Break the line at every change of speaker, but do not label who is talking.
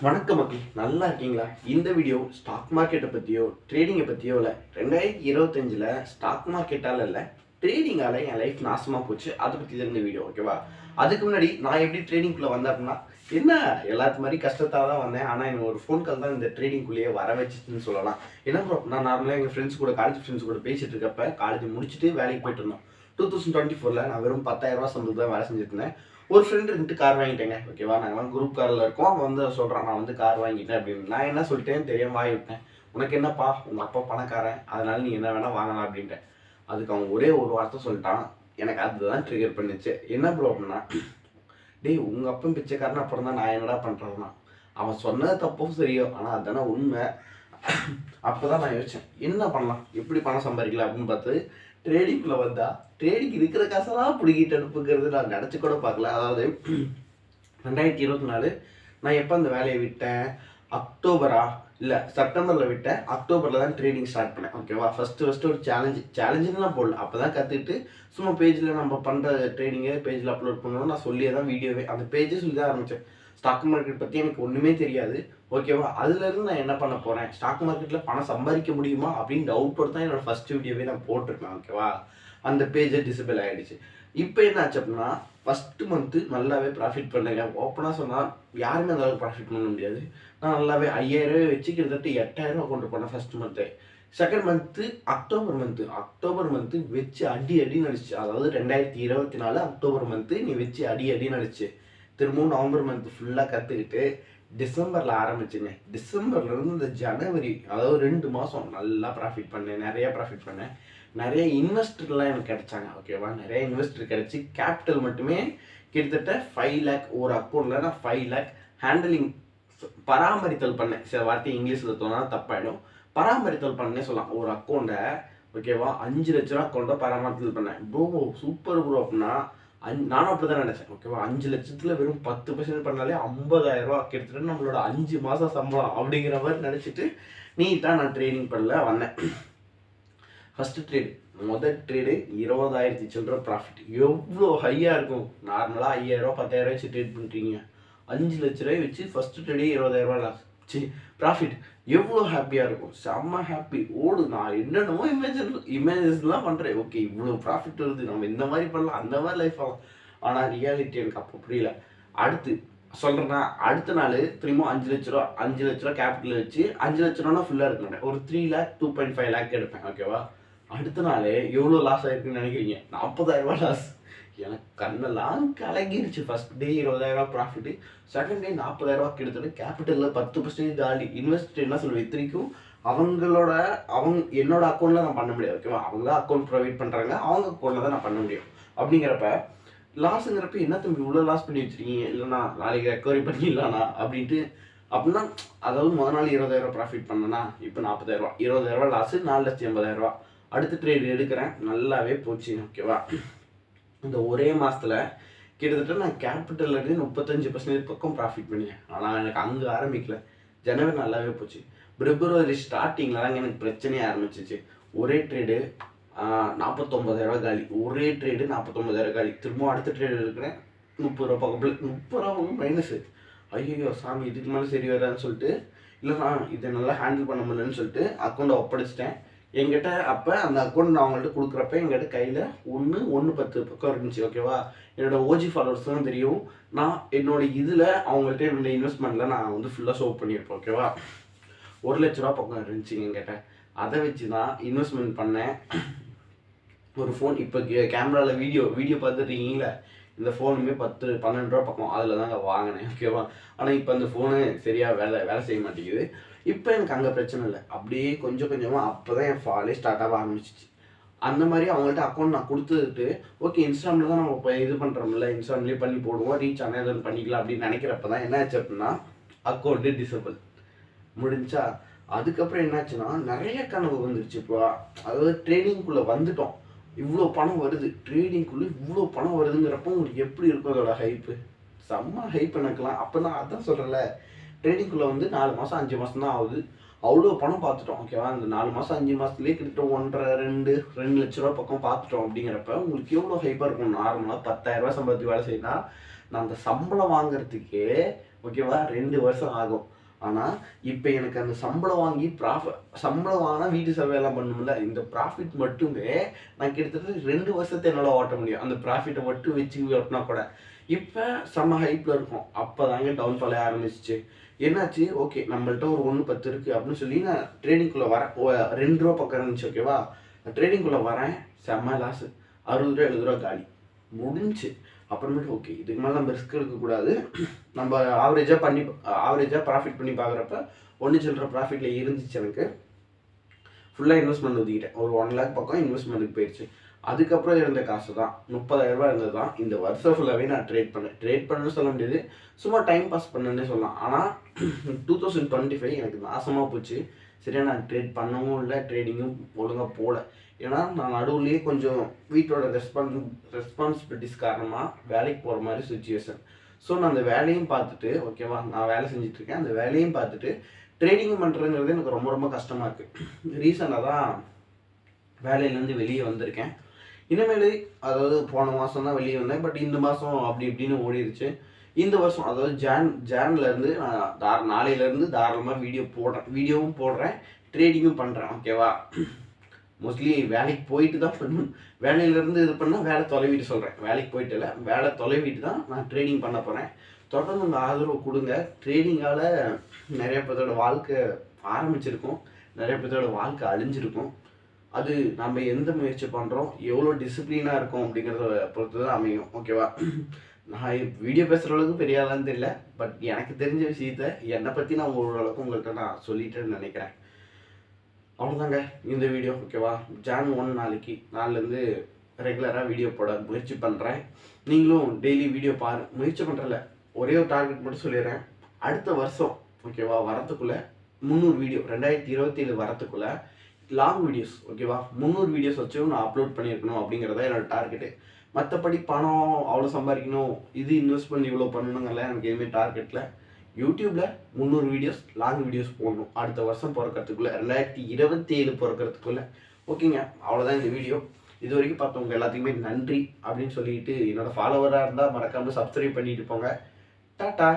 வணக்கம் மக்களே, நல்லா இருக்கீங்களா? இந்த வீடியோ ஸ்டாக் மார்க்கெட்டை பற்றியோ ட்ரேடிங்கை பற்றியோ இல்லை. 2025 ஸ்டாக் மார்க்கெட்டால் இல்லை, ட்ரேடிங்கால் என் லைஃப் நாசமாக போச்சு. அதை பற்றி தான் இந்த வீடியோ, ஓகேவா? அதுக்கு முன்னாடி நான் எப்படி ட்ரேடிங்குள்ளே வந்தேன் அப்படின்னா, என்ன எல்லாத்து மாதிரி கஷ்டத்தால் தான் வந்தேன். ஆனால் எனக்கு ஒரு ஃபோன் கால் தான் இந்த ட்ரேடிங்குள்ளேயே வர வச்சுன்னு சொல்லலாம். ஏன்னா ப்ரோ, நான் நார்மலாக எங்கள் ஃப்ரெண்ட்ஸ் கூட காலேஜ் ஃப்ரெண்ட்ஸ் கூட பேசிகிட்டு இருக்கப்ப காலேஜ் முடிச்சுட்டு வேலைக்கு போயிட்டு இருந்தோம். 2024 நான் வெறும் 10,000 சம்பளம் தான் வேலை செஞ்சுட்டு இருந்தேன். ஒரு ஃப்ரெண்டு இருந்துட்டு கார் வாங்கிட்டேங்க, ஓகேவா? நாங்கள்லாம் குரூப் காரில் இருக்கோம். அவன் வந்து சொல்கிறான், நான் வந்து கார் வாங்கிட்டேன் அப்படின்னு. நான் என்ன சொல்லிட்டேன்னு தெரியாம வாங்கி விட்டேன். உனக்கு என்னப்பா, உங்கள் அப்பா பணக்காரன், அதனால நீ என்ன வேணால் வாங்கலாம் அப்படின்ட்டேன். அதுக்கு அவன் ஒரே ஒரு வார்த்தை சொல்லிட்டான். எனக்கு அதுதான் ட்ரிகர் பண்ணிச்சு. என்ன ப்ரோ அப்படின்னா, டேய் உங்கள் அப்பன் பிச்சைக்காரன், அப்புறம் தான் நான் என்னடா பண்ணுறதுனா? அவன் சொன்னது தப்போ சரியோ, ஆனால் அதுதானே உண்மை. அப்போ தான் நான் யோசித்தேன், என்ன பண்ணலாம், எப்படி பணம் சம்பாதிக்கலாம் அப்படின்னு பார்த்து ட்ரேடிங்குள்ளே வந்தா ட்ரேடிங் இருக்கிற காசெல்லாம் பிடிக்கிட்டு அனுப்புங்கிறது நான் நினச்சி கூட பார்க்கல. அதாவது 2024 நான் எப்போ அந்த வேலையை விட்டேன், அக்டோபரா இல்லை செப்டம்பரில் விட்டேன். அக்டோபரில் தான் ட்ரேடிங் ஸ்டார்ட் பண்ணேன், ஓகேவா? ஃபஸ்ட்டு ஒரு சேலஞ்சுலாம் போடல. அப்போ தான் கற்றுக்கிட்டு சும்மா பேஜில் நம்ம பண்ணுற ட்ரேடிங்கை பேஜில் அப்லோட் பண்ணணும் நான் சொல்லியே தான் வீடியோவே அந்த பேஜே சொல்லி தான் ஆரம்பித்தேன். ஸ்டாக் மார்க்கெட் பற்றி எனக்கு ஒன்றுமே தெரியாது, ஓகேவா? அதுலேருந்து நான் என்ன பண்ண போகிறேன், ஸ்டாக் மார்க்கெட்டில் பணம் சம்பாதிக்க முடியுமா அப்படின்னு டவுட்டோடு தான் என்னோடய ஃபஸ்ட் வீடியோவே நான் போட்டிருக்கேன், ஓகேவா? அந்த பேஜை டிசபிள் ஆகிடுச்சு. இப்போ என்ன ஆச்சு அப்படின்னா, ஃபஸ்ட்டு மந்த்து நல்லாவே ப்ராஃபிட் பண்ணேங்க. ஓப்பனாக சொன்னால் யாருமே அந்த அளவுக்கு ப்ராஃபிட் பண்ண முடியாது. நான் நல்லாவே 5,000 வச்சு கிட்டத்தட்ட 8,000 கொண்டு போனேன் first month. Second month October month வச்சு அடின்னு அடிச்சு. அதாவது 2024 அக்டோபர் மந்த்து நீ வச்சு அடின்னு அடிச்சு. திரும்பவும் நவம்பர் மந்த்து ஃபுல்லாக கற்றுக்கிட்டு டிசம்பரில் ஆரம்பிச்சுங்க. டிசம்பர்லேருந்து இந்த ஜனவரி, அதாவது 2 மாதம் நல்லா ப்ராஃபிட் பண்ணேன், நிறையா ப்ராஃபிட் பண்ணேன். நிறைய இன்வெஸ்டர்லாம் எனக்கு கிடைச்சாங்க, ஓகேவா? நிறைய இன்வெஸ்டர் கிடச்சி கேபிட்டல் மட்டுமே கிட்டத்தட்ட 5 லேக் ஒரு அக்கௌண்ட்டில் நான் 5 லேக் ஹேண்டலிங் பராமரித்தல் பண்ணேன். சில வார்த்தை இங்கிலீஷில் சொன்னால் தப்பாயிடும். பராமரித்தல் பண்ணே சொல்லலாம். ஒரு அக்கௌண்ட்டை, ஓகேவா, 5 லட்ச ரூபா அக்கௌண்ட்டை பராமரித்தல் பண்ணேன். ப்ரோ சூப்பர் ப்ரோ அப்படின்னா நானும் அப்படி தான் நினச்சேன், ஓகேவா? 5 லட்சத்தில் வெறும் 10% பண்ணாலே 50,000 ரூபா, கிட்டத்தட்ட நம்மளோட 5 மாதம் சம்பளம் அப்படிங்கிற மாதிரி நினச்சிட்டு நீட்டாக நான் ட்ரேடிங் பண்ணல வந்தேன். ஃபஸ்ட்டு முதல் ட்ரேடு 20,000 சில்லற ப்ராஃபிட். எவ்வளோ ஹையாக இருக்கும்? நார்மலாக 5,000 10,000 வச்சு ட்ரேட் பண்ணுறீங்க, 5 லட்ச ரூபாய் வச்சு ஃபஸ்ட்டு ட்ரேடே 20,000 லாஸ் ப்ராஃபிட். எவ்வளோ ஹாப்பியாக இருக்கும், செம்ம ஹாப்பி. ஓடு, நான் என்னென்னமோ இமேஜஸ்லாம் பண்ணுறேன். ஓகே, இவ்வளோ ப்ராஃபிட் வருது, நம்ம இந்த மாதிரி பண்ணலாம், அந்த மாதிரி லைஃப் ஆகலாம். ஆனால் ரியாலிட்டி எனக்கு அப்போ புரியல. அடுத்து சொல்கிறேன்னா, அடுத்த நாள் திரும்ப 5 லட்ச ரூபா கேபிட்டல் வச்சு 5 லட்ச ரூபானா ஃபுல்லாக இருக்க மாட்டேன், ஒரு 3 லேக் 2.5 லேக் எடுப்பேன், ஓகேவா? அடுத்த நாள் எவ்வளோ லாஸ் ஆகிருக்குன்னு நினைக்கிறீங்க? 40,000 லாஸ். எனக்கு கண்ணெல்லாம் கலங்கிருச்சு. First day 20,000 profit, second day 40,000 கிட்டத்தட்ட. கேபிட்டலில் 10% காலி. இன்வெஸ்டர் என்ன சொல்லுவேன், இத்தனைக்கும் என்னோட அக்கௌண்ட்டில் நான் பண்ண முடியாது, ஓகேவா? அவங்க தான் அக்கௌண்ட் ப்ரொவைட் பண்ணுறாங்க, அவங்க அக்கௌண்ட்டில் தான் நான் பண்ண முடியும். அப்படிங்கிறப்ப லாஸுங்கிறப்ப என்ன தம்பி இவ்வளோ லாஸ் பண்ணி வச்சுருக்கீங்க, இல்லைண்ணா நாளைக்கு ரெக்கவரி பண்ணிடலாண்ணா அப்படின்ட்டு. அப்படின்னா அதாவது முதல் நாள் 20,000 ப்ராஃபிட் பண்ணேன்னா இப்போ 40,000, 20,000 லாஸு, 4,80,000. அடுத்த ட்ரேட் எடுக்கிறேன், நல்லாவே போச்சு, ஓகேவா? இந்த ஒரே மாதத்தில் கிட்டத்தட்ட நான் கேபிட்டல்லேருந்து 35% பக்கம் ப்ராஃபிட் பண்ணிட்டேன். ஆனால் எனக்கு அங்கே ஆரம்பிக்கல. ஜனவரி நல்லாவே போச்சு. பிப்ரவரி ஸ்டார்டிங்கில் தாங்க எனக்கு பிரச்சனையே ஆரம்பிச்சிச்சு. ஒரே ட்ரேடு 49,000 காலி. ஒரே ட்ரேடு 49,000 காலி. திரும்ப அடுத்த ட்ரேடு எடுக்கிறேன், 30 ரூபா பக்கம், 30 ரூபா மைனஸு. ஐயோ சாமி, இதுக்கு மேலே சரி வரான்னு சொல்லிட்டு, இல்லைண்ணா இதை நல்லா ஹேண்டில் பண்ண முடியலன்னு சொல்லிட்டு அக்கௌண்ட்டை ஒப்படைச்சிட்டேன். என்கிட்ட அப்போ அந்த அக்கௌண்ட் நான் அவங்கள்ட்ட கொடுக்குறப்ப என்கிட்ட கையில் 1.10 பக்கம் இருந்துச்சு, ஓகேவா? என்னோட ஓஜி ஃபாலோவர்ஸ் தான் தெரியும். நான் என்னோட இதில் அவங்கள்ட்ட என்னோட இன்வெஸ்ட்மெண்ட்டில் நான் வந்து ஃபுல்லாக ஷோ பண்ணியிருப்பேன், ஓகேவா? 1 லட்ச ரூபா பக்கம் இருந்துச்சுங்க என்கிட்ட. அதை வச்சு தான் இன்வெஸ்ட்மெண்ட் பண்ணேன். ஒரு ஃபோன், இப்போ கேமராவில் வீடியோ பார்த்துருக்கீங்களா? இந்த ஃபோனுமே 10-12 ரூபா பக்கம் அதில் தாங்க வாங்கினேன், ஓகேவா? ஆனால் இப்போ அந்த ஃபோனு சரியாக வேலை செய்ய மாட்டேங்குது. இப்போ எனக்கு அங்கே பிரச்சனை இல்லை. அப்படியே கொஞ்சம் கொஞ்சமாக அப்போ தான் என் ஃபாலே ஸ்டார்ட் ஆக ஆரம்பிச்சிச்சு. அந்த மாதிரி அவங்கள்ட்ட அக்கௌண்ட் நான் கொடுத்துட்டு, ஓகே இன்ஸ்டாகிராமில் தான் நம்ம இப்போ இது பண்ணுறோம்ல, இன்ஸ்டாகிராம்லேயே பண்ணி போடுவோம், ரீச் ஆனால் எதுவும் பண்ணிக்கலாம் அப்படின்னு நினைக்கிறப்ப தான் என்ன ஆச்சு அப்படின்னா, அக்கௌண்ட்டு டிசபிள் முடிஞ்சா. அதுக்கப்புறம் என்னாச்சுன்னா நிறைய கனவு வந்துருச்சு. இப்போ அதாவது ட்ரேடிங்குள்ளே வந்துட்டோம், இவ்வளோ பணம் வருது, ட்ரேடிங்குள்ளே இவ்வளோ பணம் வருதுங்கிறப்போ உங்களுக்கு எப்படி இருக்கும் அதோட ஹைப்பு? செம்ம ஹைப் எனக்குலாம். அப்போ நான் அதான் சொல்கிறேன்ல, ட்ரேடிங்குள்ளே வந்து 4 மாதம் 5 மாதம் தான் ஆகுது, அவ்வளோ பணம் பார்த்துட்டோம், ஓகேவா? அந்த 4 மாதம் 5 மாதத்துலேயே கிட்டத்தட்ட 1.5-2 லட்ச ரூபா பக்கம் பார்த்துட்டோம். அப்படிங்கிறப்ப உங்களுக்கு எவ்வளோ ஹைப்பாக இருக்கும்? நார்மலாக 10,000 ரூபா சம்பளத்துக்கு வேலை செய்யணும்னா, நான் அந்த சம்பளம் வாங்குறதுக்கே ஓகேவா? 2 வருஷம் ஆகும். ஆனால் இப்போ எனக்கு அந்த சம்பளம் வாங்கி சம்பளம் வாங்கினா வீட்டு செலவெல்லாம் பண்ணணும்ல. இந்த ப்ராஃபிட் மட்டுமே நான் கிட்டத்தட்ட 2 வருஷத்தை என்னால் ஓட்ட முடியும். அந்த ப்ராஃபிட்டை மட்டும் வச்சு ஓட்டினா கூட. இப்போ செம்ம ஹைப்பில் இருக்கும். அப்போ தாங்க டவுன்ஃபாலே ஆரம்பிச்சிச்சு. என்னாச்சு, ஓகே நம்மள்ட்ட ஒரு 1.10 இருக்குது அப்படின்னு சொல்லி நான் ட்ரேடிங்குள்ளே வரேன். ₹2 பக்கம் இருந்துச்சு. ஓகேவா? ட்ரேடிங்குள்ளே வரேன், செம்ம லாஸு. ₹60 ₹70 காலி முடிஞ்சு. அப்புறமேட்டு ஓகே இதுக்கு மேலே நம்ம ரிஸ்க் எடுக்கக்கூடாது. நம்ம ஆவரேஜாக ப்ராஃபிட் பண்ணி பார்க்குறப்ப ஒன்று சில்லற ப்ராஃபிட்டில் இருந்துச்சு. எனக்கு ஃபுல்லாக இன்வெஸ்ட்மெண்ட் ஒதுக்கிட்டேன். ஒரு 1 lakh பக்கம் இன்வெஸ்ட்மெண்ட்டுக்கு போயிடுச்சு. அதுக்கப்புறம் இருந்த காசு தான் ₹30,000 இருந்தது தான் இந்த வருஷம் ஃபுல்லாகவே நான் ட்ரேட் பண்ணணும்னு சொல்ல முடியாது, சும்மா டைம் பாஸ் பண்ணேன்னே சொல்லலாம். ஆனால் 2025 எனக்கு நாசமாக போச்சு. சரியா நான் ட்ரேட் பண்ணவும் இல்லை, ட்ரேடிங்கும் ஒழுங்காக போகல. ஏன்னா நான் நடுவுலேயே கொஞ்சம் வீட்டோட ரெஸ்பான்சிபிலிட்டிஸ் காரணமாக வேலைக்கு போகிற மாதிரி சுச்சுவேஷன். ஸோ நான் அந்த வேலையும் பார்த்துட்டு, ஓகேவா, நான் வேலை செஞ்சிட்ருக்கேன், அந்த வேலையும் பார்த்துட்டு ட்ரேடிங் பண்ணுறதுங்கிறது எனக்கு ரொம்ப ரொம்ப கஷ்டமாக இருக்குது. ரீசனாக தான் வேலையிலேருந்து வெளியே வந்திருக்கேன். இனிமேல் அதாவது போன மாதம் தான் வெளியே வந்தேன், பட் இந்த மாதம் அப்படி இப்படின்னு ஓடிடுச்சு. இந்த வருஷம் அதாவது ஜான்லேருந்து நான் நாளையிலேருந்து தாராளமாக வீடியோவும் போடுறேன், ட்ரேடிங்கும் பண்ணுறேன். ஓகேவா? மோஸ்ட்லி வேலைக்கு போயிட்டு தான் பண்ணணும். வேலையிலேருந்து இது பண்ணால் வேலை தொலைவிட்டு சொல்கிறேன். வேலைக்கு போயிட்டு இல்லை, வேலை தொலைவிட்டு தான் நான் ட்ரேடிங் பண்ண போகிறேன். தொடர்ந்து உங்கள் ஆதரவு கொடுங்க. ட்ரேடிங்கால் நிறைய பேர்த்தோட வாழ்க்கை ஆரம்பிச்சிருக்கும், நிறைய பேர்த்தோட வாழ்க்கை அழிஞ்சிருக்கும். அது நம்ம எந்த முயற்சி பண்ணுறோம், எவ்வளோ டிசிப்ளினாக இருக்கும் அப்படிங்கிறத பொறுத்து தான் அமையும். ஓகேவா? நான் வீடியோ பேசுகிற அளவுக்கு பெரிய ஆளான்னு தெரியல, பட் எனக்கு தெரிஞ்ச விஷயத்த என்னை பற்றி நான் ஓரளவுக்கு உங்கள்கிட்ட நான் சொல்லிட்டேன்னு நினைக்கிறேன். அவ்வளோதாங்க இந்த வீடியோ. ஓகேவா? Jan 1 நாளிலேருந்து ரெகுலராக வீடியோ போட முயற்சி பண்ணுறேன். நீங்களும் டெய்லி வீடியோ முயற்சி பண்ணுறல. ஒரே ஒரு டார்கெட் மட்டும் சொல்லிடுறேன். அடுத்த வருஷம் ஓகேவா வரத்துக்குள்ளே 300 வீடியோ 2027 வரத்துக்குள்ளே லாங் வீடியோஸ், ஓகேவா, 300 வீடியோஸ் வச்சும் நான் அப்லோட் பண்ணியிருக்கணும் அப்படிங்கிறத என்னோடய டார்கெட்டு. மற்றபடி பணம் அவ்வளோ சம்பாதிக்கணும், இது இன்வெஸ்ட் பண்ணி இவ்வளோ பண்ணணுங்கலாம் எனக்கு எதுவுமே டார்கெட்டில். யூடியூப்பில் 300 வீடியோஸ் லாங் வீடியோஸ் போடணும் அடுத்த வருஷம் பிறக்கிறதுக்குள்ளே, 2027 பிறக்கிறதுக்குள்ளே. ஓகேங்க, அவ்வளோதான் இந்த வீடியோ. இது வரைக்கும் பார்த்தவங்க எல்லாத்துக்குமே நன்றி அப்படின்னு சொல்லிட்டு, என்னோடய ஃபாலோவராக இருந்தால் மறக்காமல் சப்ஸ்கிரைப் பண்ணிட்டு போங்க. டாட்டா.